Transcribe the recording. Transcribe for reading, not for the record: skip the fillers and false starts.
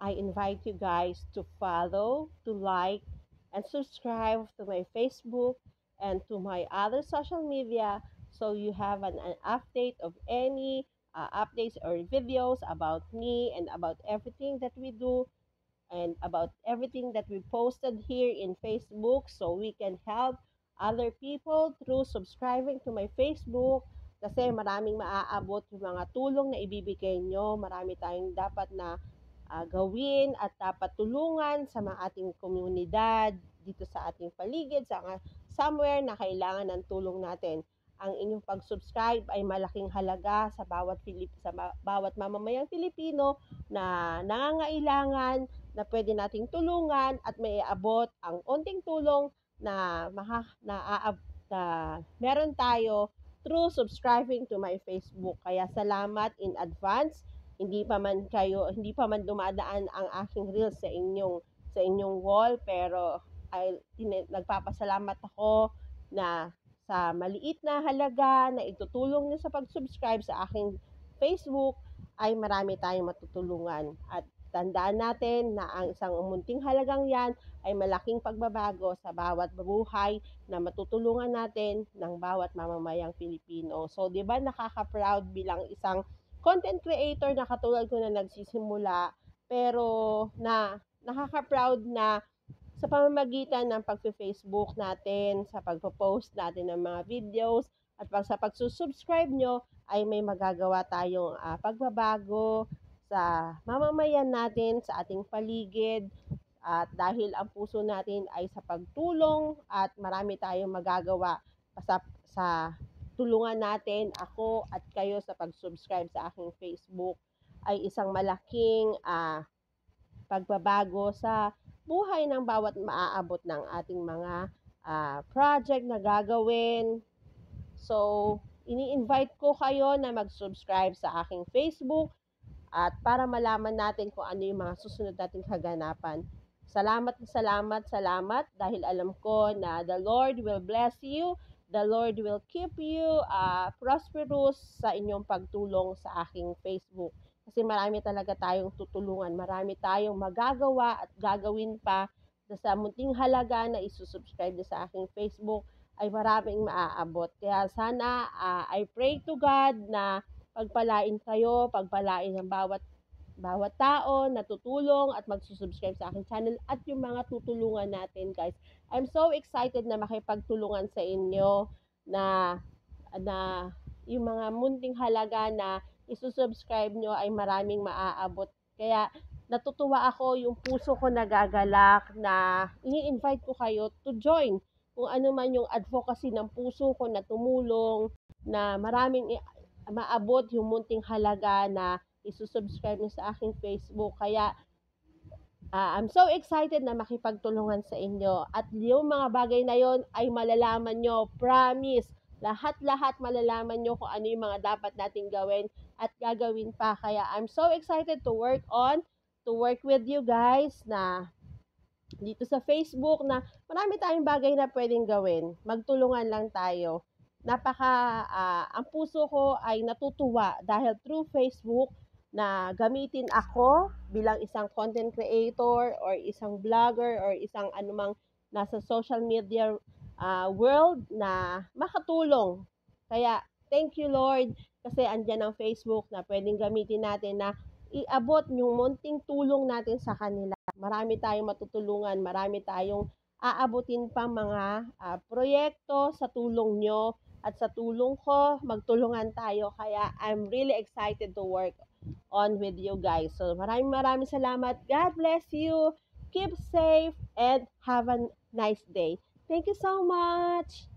I invite you guys to follow, to like, and subscribe to my Facebook and to my other social media so you have an update of any updates or videos about me and about everything that we do and about everything that we posted here in Facebook so we can help other people through subscribing to my Facebook kasi maraming maaabot yung mga tulong na ibibigay nyo. Marami tayong dapat na gawin at dapat tulungan sa mga ating komunidad dito sa ating paligid, somewhere na kailangan ng tulong natin. Ang inyong pag-subscribe ay malaking halaga sa bawat mamamayang Pilipino na nangangailangan na pwede nating tulungan at may abot ang onting tulong na, na meron tayo through subscribing to my Facebook. Kaya salamat in advance. Hindi pa man dumadaan ang aking reels sa inyong wall, pero nagpapasalamat ako na sa maliit na halaga na itutulong niyo sa pag-subscribe sa aking Facebook ay marami tayong matutulungan. At tandaan natin na ang isang munting halagang yan ay malaking pagbabago sa bawat buhay na matutulungan natin ng bawat mamamayang Pilipino. So, di ba nakaka-proud bilang isang content creator na katulad ko na nagsisimula, pero nakaka-proud na sa pamamagitan ng pag-Facebook natin, sa pagpo-post natin ng mga videos, at sa pagsusubscribe nyo, ay may magagawa tayong pagbabago sa mamamayan natin, sa ating paligid, at dahil ang puso natin ay sa pagtulong at marami tayong magagawa sa tulungan natin ako at kayo sa pag-subscribe sa aking Facebook ay isang malaking pagbabago sa buhay ng bawat maaabot ng ating mga project na gagawin. So, ini-invite ko kayo na mag-subscribe sa aking Facebook at para malaman natin kung ano yung mga susunod nating kaganapan. Salamat, salamat, salamat dahil alam ko na the Lord will bless you. The Lord will keep you prosperous sa inyong pagtulong sa aking Facebook. Kasi marami talaga tayong tutulungan, marami tayong magagawa at gagawin pa sa munting halaga na isusubscribe sa aking Facebook ay maraming maaabot. Kaya sana I pray to God na pagpalain kayo, pagpalain ng bawat tao na tutulong at magsusubscribe sa aking channel at yung mga tutulungan natin, guys. I'm so excited na makipagtulungan sa inyo na yung mga munting halaga na isusubscribe nyo ay maraming maaabot. Kaya natutuwa ako, yung puso ko nagagalak na ini-invite ko kayo to join kung ano man yung advocacy ng puso ko na tumulong na maraming maabot yung munting halaga na isusubscribe nyo sa aking Facebook. Kaya I'm so excited na makipagtulungan sa inyo. At yung mga bagay na yon ay malalaman nyo. Promise. Lahat-lahat malalaman nyo kung ano yung mga dapat natin gawin at gagawin pa. Kaya I'm so excited to work with you guys na dito sa Facebook na marami tayong bagay na pwedeng gawin. Magtulungan lang tayo. Ang puso ko ay natutuwa dahil through Facebook na gamitin ako bilang isang content creator or isang vlogger or isang anumang nasa social media world na makatulong. Kaya thank you Lord kasi andyan ang Facebook na pwedeng gamitin natin na iabot yung munting tulong natin sa kanila. Marami tayong matutulungan, marami tayong aabutin pa mga proyekto sa tulong nyo at sa tulong ko, magtulungan tayo. Kaya I'm really excited to work on with you guys. So maraming salamat. God bless you. Keep safe and have a nice day. Thank you so much.